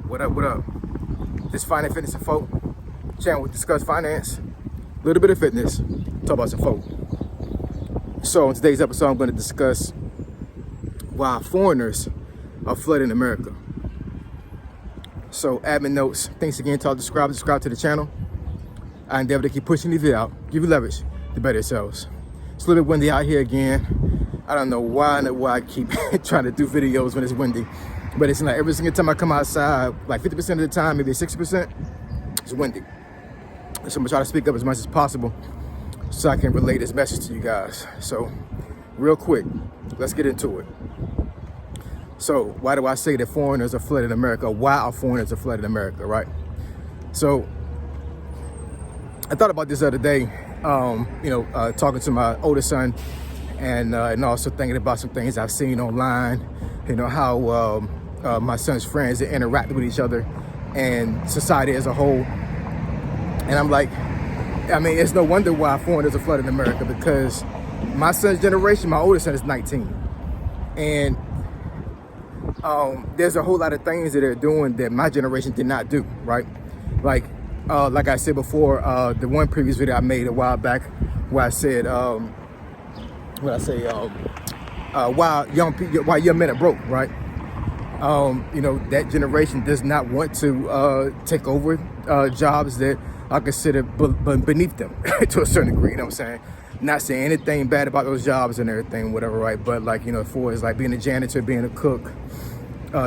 What up, what up? This Finance, Fitness, and Folk channel we discuss finance, a little bit of fitness, talk about some folk. So in today's episode, I'm going to discuss why foreigners are flooding America. So admin notes, thanks again to all subscribe to the channel. I endeavor to keep pushing the video out, give you leverage to better yourselves. It's a little bit windy out here again. I don't know why I keep trying to do videos when it's windy. But it's like every single time I come outside, like 50% of the time, maybe 60%, it's windy. So I'm gonna try to speak up as much as possible so I can relay this message to you guys. So real quick, let's get into it. So why do I say that foreigners are flooding America? Why are foreigners are flooding America, right? So I thought about this the other day, talking to my oldest son and also thinking about some things I've seen online, how my son's friends interact with each other and society as a whole. And I'm like, it's no wonder why foreigners are flooding America, because my son's generation, my oldest son is 19. And there's a whole lot of things that they're doing that my generation did not do, right? Like I said before, the one previous video I made a while back where I said, why young men are broke, right? That generation does not want to take over jobs that are considered beneath them to a certain degree, you know what I'm saying? Not saying anything bad about those jobs and everything, whatever, right? But for it's like being a janitor, being a cook,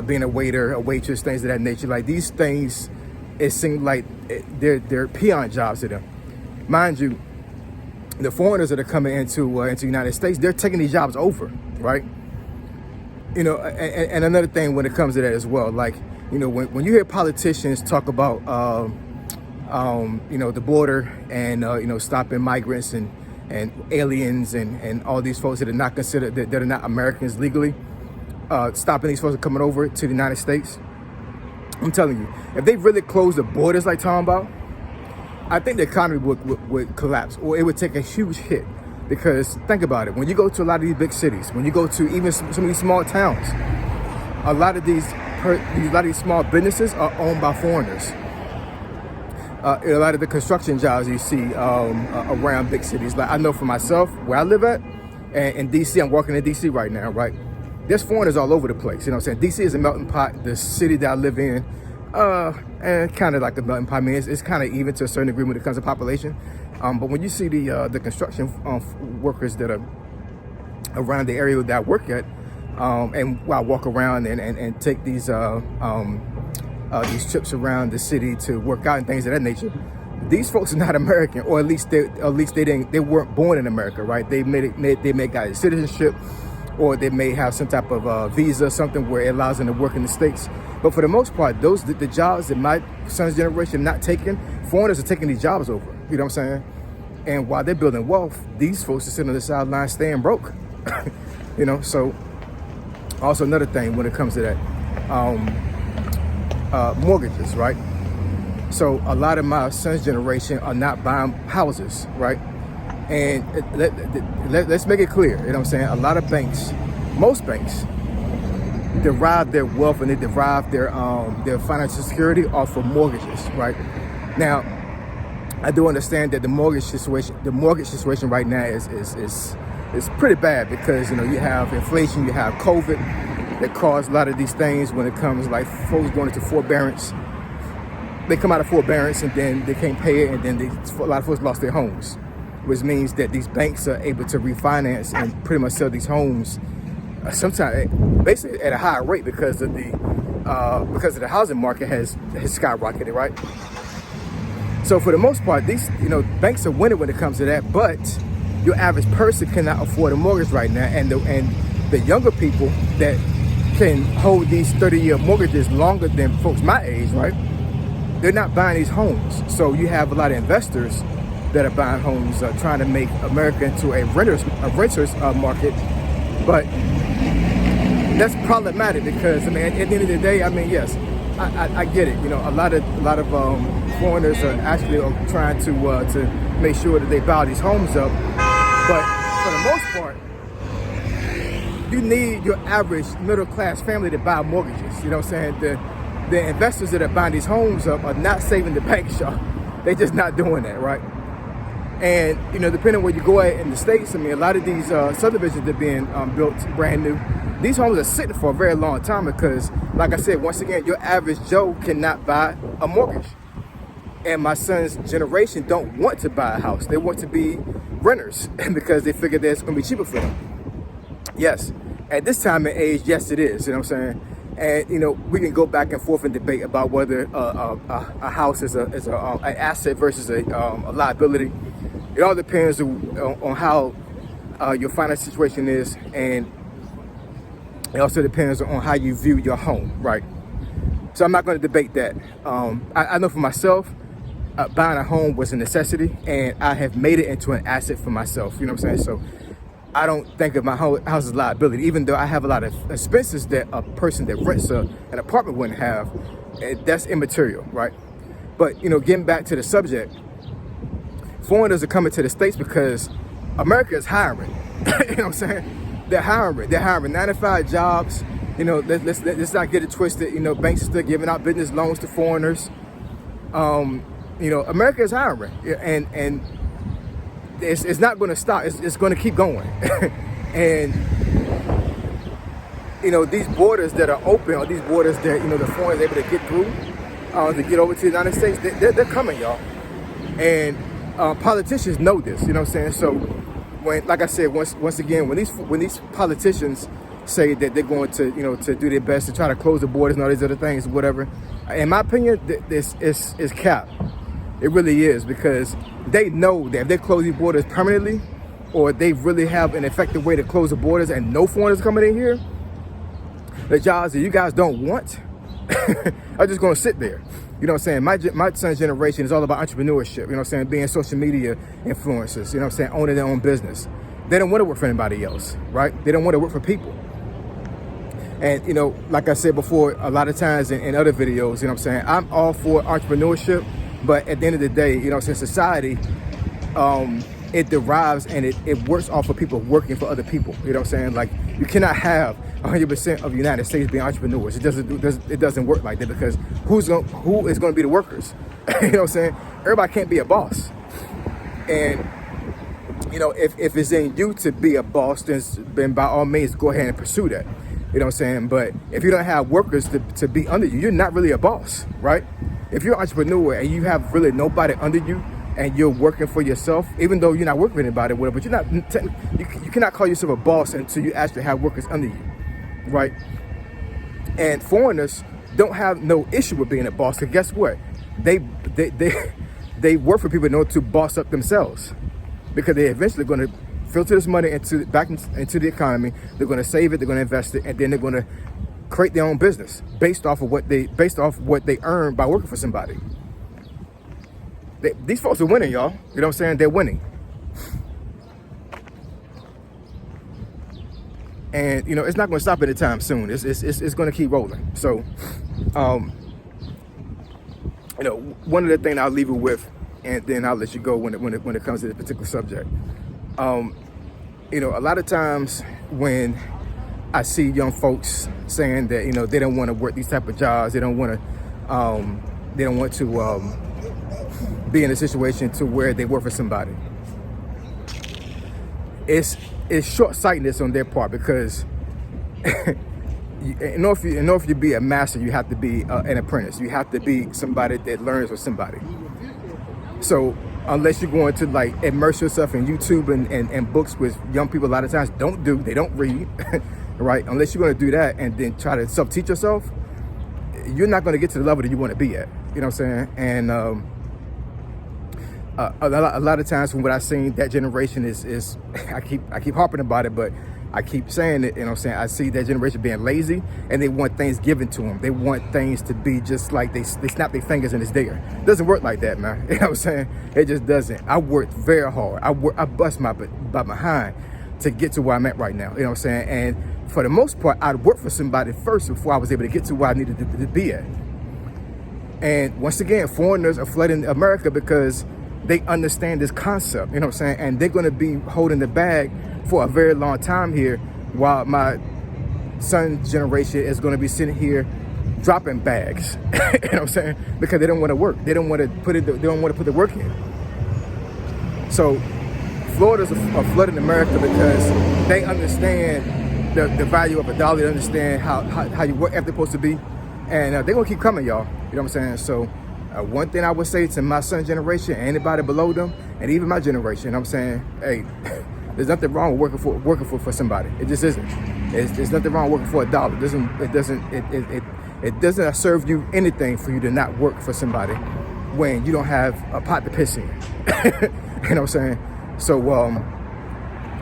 being a waiter, a waitress, things of that nature. Like these things, it seems like they're peon jobs to them. Mind you, the foreigners that are coming into the United States, they're taking these jobs over, right? And another thing when it comes to that as well, like, when you hear politicians talk about, the border and, stopping migrants and aliens and all these folks that are not considered, that are not Americans legally, stopping these folks from coming over to the United States. I'm telling you, if they really close the borders like talking about, I think the economy would collapse, or it would take a huge hit. Because think about it, when you go to a lot of these big cities, when you go to even some of these small towns, a lot of these small businesses are owned by foreigners. A lot of the construction jobs you see around big cities, like I know for myself, where I live at, and in DC, I'm working in DC right now, right? There's foreigners all over the place, you know what I'm saying? DC is a melting pot. The city that I live in, and kind of like a melting pot. It's kind of even to a certain degree when it comes to population. But when you see the construction workers that are around the area that I work at, and while I walk around and take these trips around the city to work out and things of that nature, these folks are not American, or at least they weren't born in America, right? They may got a citizenship, or they may have some type of visa, something where it allows them to work in the States. But for the most part, the jobs that my son's generation not taking, foreigners are taking these jobs over. You know what I'm saying? And while they're building wealth, these folks are sitting on the sideline staying broke. So also another thing when it comes to that, mortgages, right? So a lot of my son's generation are not buying houses, right? And let's make it clear, you know what I'm saying? A lot of banks, most banks, derive their wealth and they derive their financial security off of mortgages, right? Now, I do understand that the mortgage situation right now is pretty bad, because you have inflation, you have COVID that caused a lot of these things. When it comes like folks going into forbearance, they come out of forbearance and then they can't pay it, and then a lot of folks lost their homes, which means that these banks are able to refinance and pretty much sell these homes sometimes basically at a higher rate because of the housing market has skyrocketed, right? So for the most part, these banks are winning when it comes to that, but your average person cannot afford a mortgage right now, and the younger people that can hold these 30-year mortgages longer than folks my age, right? They're not buying these homes. So you have a lot of investors that are buying homes, trying to make America into a renters market, but that's problematic because at the end of the day, yes, I get it. A lot of foreigners are actually trying to make sure that they buy these homes up, but for the most part, you need your average middle class family to buy mortgages. You know what I'm saying? the investors that are buying these homes up are not saving the banks, y'all. They're just not doing that, right? And, depending on where you go at in the States, I mean, a lot of these subdivisions that are being built brand new, these homes are sitting for a very long time because, like I said, once again, your average Joe cannot buy a mortgage. And my son's generation don't want to buy a house. They want to be renters because they figure that it's going to be cheaper for them. Yes, at this time and age, yes, it is. You know what I'm saying? And, we can go back and forth and debate about whether a house is an asset versus a liability. It all depends on how your financial situation is, and it also depends on how you view your home, right? So I'm not going to debate that. I know for myself, buying a home was a necessity, and I have made it into an asset for myself. You know what I'm saying? So I don't think of my house as a liability, even though I have a lot of expenses that a person that rents an apartment wouldn't have. That's immaterial, right? But, getting back to the subject, foreigners are coming to the States because America is hiring. You know what I'm saying? They're hiring 9-to-5 jobs. Let's not get it twisted. Banks are still giving out business loans to foreigners. America is hiring, and it's not going to stop. It's going to keep going. And these borders that are open, or these borders that the foreigners are able to get through to get over to the United States, they're coming, y'all. And politicians know this. You know what I'm saying? So when, like I said, once again, when these politicians say that they're going to to do their best to try to close the borders and all these other things, whatever, in my opinion, this is cap. It really is, because they know that if they close these borders permanently, or they really have an effective way to close the borders and no foreigners coming in here, the jobs that you guys don't want are just going to sit there. You know what I'm saying? My son's generation is all about entrepreneurship, you know what I'm saying? Being social media influencers, you know what I'm saying? Owning their own business. They don't want to work for anybody else, right? They don't want to work for people. And, like I said before, a lot of times in other videos, you know what I'm saying? I'm all for entrepreneurship, but at the end of the day, since society, it derives and it works off of people working for other people. You know what I'm saying? Like, you cannot have 100% of the United States being entrepreneurs. It doesn't work like that, because who is going to be the workers? You know what I'm saying? Everybody can't be a boss. And if it's in you to be a boss, then by all means go ahead and pursue that. You know what I'm saying? But if you don't have workers to be under you, you're not really a boss, right? If you're an entrepreneur and you have really nobody under you, and you're working for yourself, even though you're not working with anybody, whatever, but you're not, you cannot call yourself a boss until you actually have workers under you, right? And foreigners don't have no issue with being a boss, because guess what? They work for people in order to boss up themselves, because they're eventually going to filter this money back into the economy. They're going to save it, they're going to invest it, and then they're going to create their own business based off what they earn by working for somebody. These folks are winning, y'all. You know what I'm saying? They're winning. And, it's not going to stop anytime soon. It's going to keep rolling. So, one of the things I'll leave you with, and then I'll let you go when it comes to this particular subject. A lot of times when I see young folks saying that, they don't want to work these type of jobs, they don't want to be in a situation to where they work for somebody. It's short-sightedness on their part, because in order for you to be a master, you have to be an apprentice. You have to be somebody that learns with somebody. So unless you're going to immerse yourself in YouTube and books, which young people a lot of times they don't read, right? Unless you're going to do that and then try to self-teach yourself, you're not going to get to the level that you want to be at. You know what I'm saying? And a lot of times from what I've seen, that generation is I keep harping about it, but I keep saying it. You know what I'm saying? I see that generation being lazy, and they want things given to them. They want things to be just like they snap their fingers and it's there. It doesn't work like that, man. You know what I'm saying? It just doesn't. I worked very hard. I bust my behind to get to where I'm at right now. You know what I'm saying? And for the most part, I'd work for somebody first before I was able to get to where I needed to be at. And once again, foreigners are flooding America because they understand this concept, you know what I'm saying? And they're going to be holding the bag for a very long time here, while my son's generation is going to be sitting here dropping bags. You know what I'm saying? Because they don't want to work. They don't want to put it. They don't want to put the work in. So Florida's a flooded America because they understand the value of a dollar. They understand how your work ethic supposed to be, and they're gonna keep coming, y'all. You know what I'm saying? So one thing I would say to my son's generation, anybody below them, and even my generation, I'm saying, hey, there's nothing wrong with working for somebody. It just isn't. There's nothing wrong with working for a dollar. It doesn't serve you anything for you to not work for somebody when you don't have a pot to piss in. You know what I'm saying? So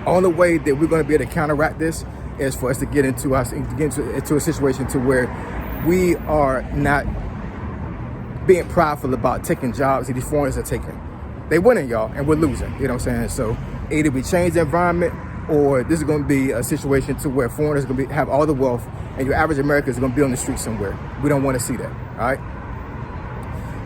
only way that we're going to be able to counteract this is for us to get into a situation to where we are not being prideful about taking jobs that these foreigners are taking. They winning, y'all, and we're losing. You know what I'm saying? So either we change the environment, or this is going to be a situation to where foreigners are going to have all the wealth, and your average American is going to be on the street somewhere. We don't want to see that. All right.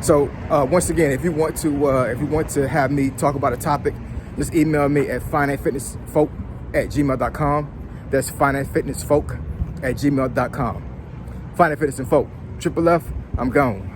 So once again, if you want to have me talk about a topic, just email me at financefitnessfolk@gmail.com. That's financefitnessfolk@gmail.com. Finance Fitness and Folk. Triple F. I'm gone.